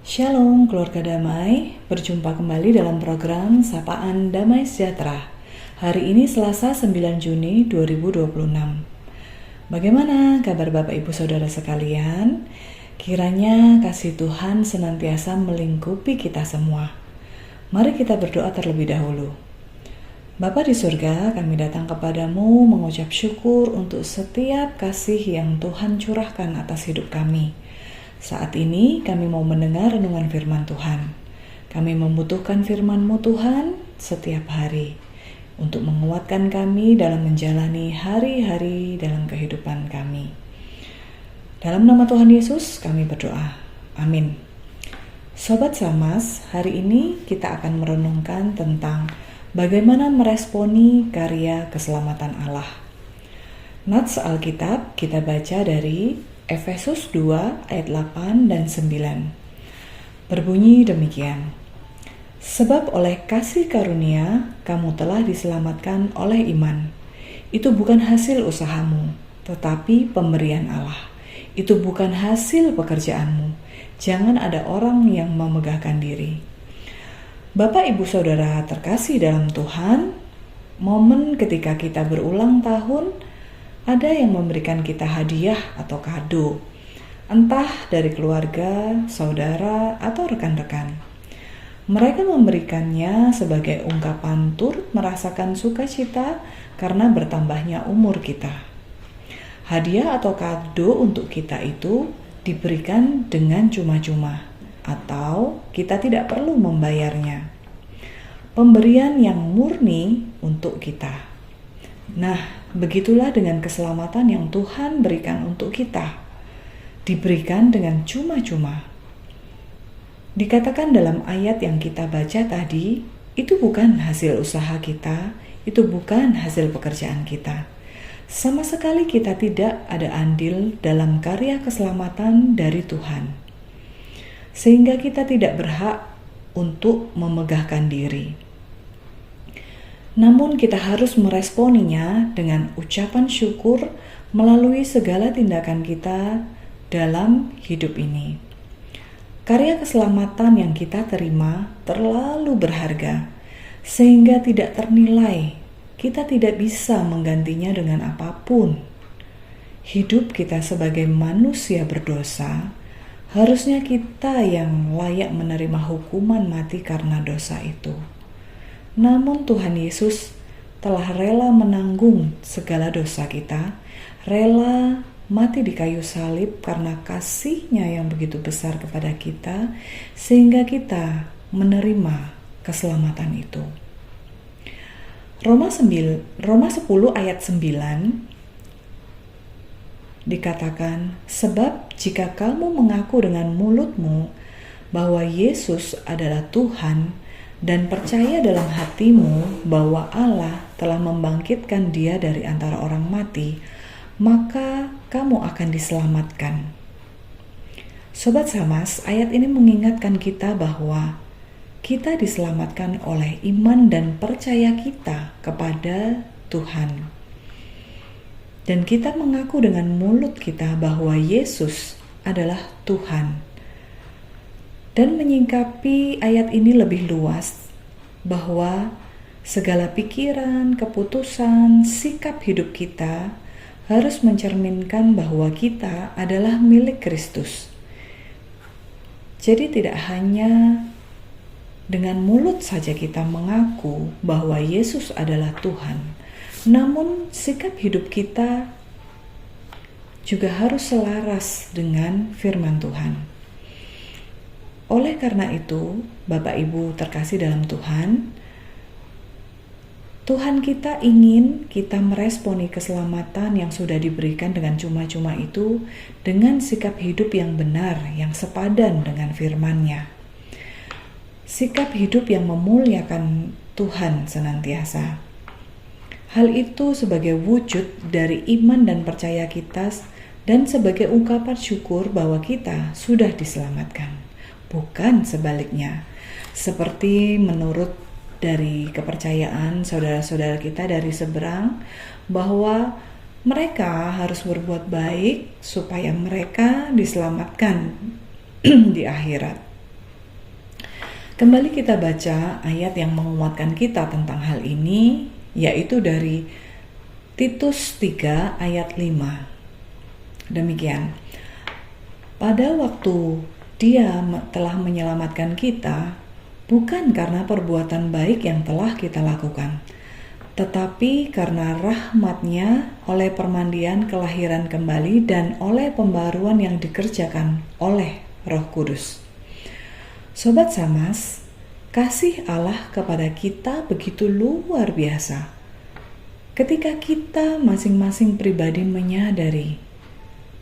Shalom keluarga damai, berjumpa kembali dalam program Sapaan Damai Sejahtera. Hari ini Selasa 9 Juni 2026. Bagaimana kabar Bapak Ibu Saudara sekalian? Kiranya kasih Tuhan senantiasa melingkupi kita semua. Mari kita berdoa terlebih dahulu. Bapa di surga, kami datang kepadamu mengucap syukur untuk setiap kasih yang Tuhan curahkan atas hidup kami. Saat ini kami mau mendengar renungan firman Tuhan. Kami membutuhkan firman-Mu Tuhan setiap hari untuk menguatkan kami dalam menjalani hari-hari dalam kehidupan kami. Dalam nama Tuhan Yesus kami berdoa. Amin. Sobat Samas, hari ini kita akan merenungkan tentang bagaimana meresponi karya keselamatan Allah. Nats Alkitab kita baca dari Efesus 2 ayat 8 dan 9. Berbunyi demikian. Sebab oleh kasih karunia kamu telah diselamatkan oleh iman. Itu bukan hasil usahamu, tetapi pemberian Allah. Itu bukan hasil pekerjaanmu. Jangan ada orang yang memegahkan diri. Bapak Ibu Saudara terkasih dalam Tuhan, momen ketika kita berulang tahun, ada yang memberikan kita hadiah atau kado, entah dari keluarga, saudara, atau rekan-rekan. Mereka memberikannya sebagai ungkapan turut merasakan sukacita karena bertambahnya umur kita. Hadiah atau kado untuk kita itu diberikan dengan cuma-cuma, atau kita tidak perlu membayarnya. Pemberian yang murni untuk kita. Nah, begitulah dengan keselamatan yang Tuhan berikan untuk kita. Diberikan dengan cuma-cuma. Dikatakan dalam ayat yang kita baca tadi, itu bukan hasil usaha kita, itu bukan hasil pekerjaan kita. Sama sekali kita tidak ada andil dalam karya keselamatan dari Tuhan. Sehingga kita tidak berhak untuk memegahkan diri. Namun kita harus meresponinya dengan ucapan syukur melalui segala tindakan kita dalam hidup ini. Karya keselamatan yang kita terima terlalu berharga, sehingga tidak ternilai. Kita tidak bisa menggantinya dengan apapun. Hidup kita sebagai manusia berdosa, harusnya kita yang layak menerima hukuman mati karena dosa itu. Namun Tuhan Yesus telah rela menanggung segala dosa kita, rela mati di kayu salib karena kasih-Nya yang begitu besar kepada kita, sehingga kita menerima keselamatan itu. Roma 10 ayat 9 dikatakan, sebab jika kamu mengaku dengan mulutmu bahwa Yesus adalah Tuhan, dan percaya dalam hatimu bahwa Allah telah membangkitkan Dia dari antara orang mati, maka kamu akan diselamatkan. Sobat Samas, ayat ini mengingatkan kita bahwa kita diselamatkan oleh iman dan percaya kita kepada Tuhan. Dan kita mengaku dengan mulut kita bahwa Yesus adalah Tuhan. Dan menyingkapi ayat ini lebih luas, bahwa segala pikiran, keputusan, sikap hidup kita harus mencerminkan bahwa kita adalah milik Kristus. Jadi tidak hanya dengan mulut saja kita mengaku bahwa Yesus adalah Tuhan, namun sikap hidup kita juga harus selaras dengan firman Tuhan. Oleh karena itu, Bapak Ibu terkasih dalam Tuhan, Tuhan kita ingin kita meresponi keselamatan yang sudah diberikan dengan cuma-cuma itu dengan sikap hidup yang benar, yang sepadan dengan firman-Nya. Sikap hidup yang memuliakan Tuhan senantiasa. Hal itu sebagai wujud dari iman dan percaya kita dan sebagai ungkapan syukur bahwa kita sudah diselamatkan. Bukan sebaliknya, seperti menurut dari kepercayaan saudara-saudara kita dari seberang, bahwa mereka harus berbuat baik supaya mereka diselamatkan. di akhirat. Kembali kita baca ayat yang menguatkan kita tentang hal ini, yaitu dari Titus 3 ayat 5. Demikian, pada waktu Dia telah menyelamatkan kita, bukan karena perbuatan baik yang telah kita lakukan, tetapi karena rahmat-Nya oleh permandian kelahiran kembali dan oleh pembaruan yang dikerjakan oleh Roh Kudus. Sobat Samas, kasih Allah kepada kita begitu luar biasa. Ketika kita masing-masing pribadi menyadari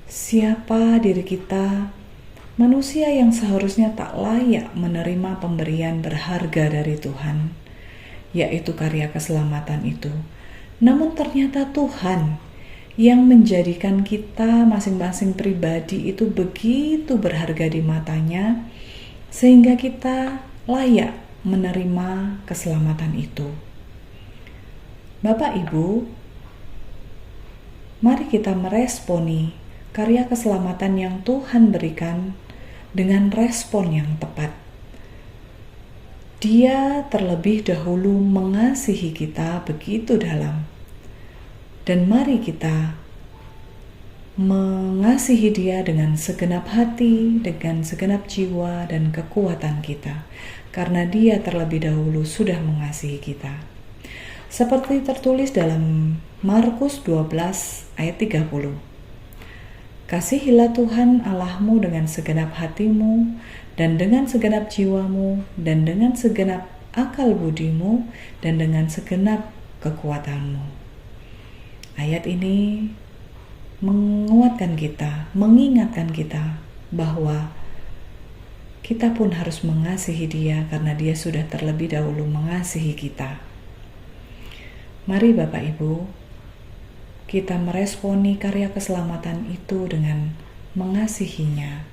siapa diri kita, manusia yang seharusnya tak layak menerima pemberian berharga dari Tuhan, yaitu karya keselamatan itu. Namun ternyata Tuhan yang menjadikan kita masing-masing pribadi itu begitu berharga di matanya, sehingga kita layak menerima keselamatan itu. Bapak Ibu, mari kita meresponi karya keselamatan yang Tuhan berikan dengan respon yang tepat. Dia terlebih dahulu mengasihi kita begitu dalam. Dan mari kita mengasihi Dia dengan segenap hati, dengan segenap jiwa dan kekuatan kita, karena Dia terlebih dahulu sudah mengasihi kita. Seperti tertulis dalam Markus 12 ayat 30. Kasihilah Tuhan Allahmu dengan segenap hatimu, dan dengan segenap jiwamu, dan dengan segenap akal budimu, dan dengan segenap kekuatanmu. Ayat ini menguatkan kita, mengingatkan kita bahwa kita pun harus mengasihi Dia karena Dia sudah terlebih dahulu mengasihi kita. Mari Bapak Ibu, kita meresponi karya keselamatan itu dengan mengasihinya,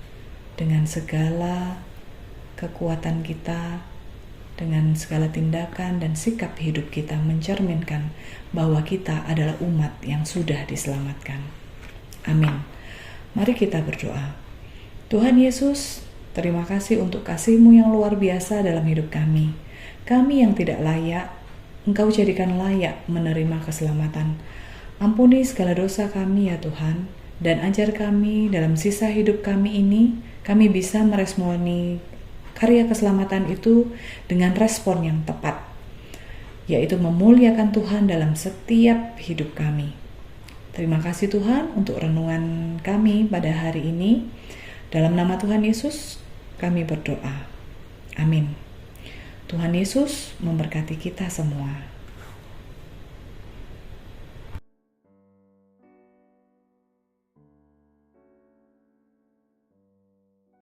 dengan segala kekuatan kita, dengan segala tindakan dan sikap hidup kita mencerminkan bahwa kita adalah umat yang sudah diselamatkan. Amin. Mari kita berdoa. Tuhan Yesus, terima kasih untuk kasih-Mu yang luar biasa dalam hidup kami. Kami yang tidak layak, Engkau jadikan layak menerima keselamatan. Ampuni segala dosa kami ya Tuhan, dan ajar kami dalam sisa hidup kami ini, kami bisa meresponi karya keselamatan itu dengan respon yang tepat, yaitu memuliakan Tuhan dalam setiap hidup kami. Terima kasih Tuhan untuk renungan kami pada hari ini. Dalam nama Tuhan Yesus, kami berdoa. Amin. Tuhan Yesus memberkati kita semua.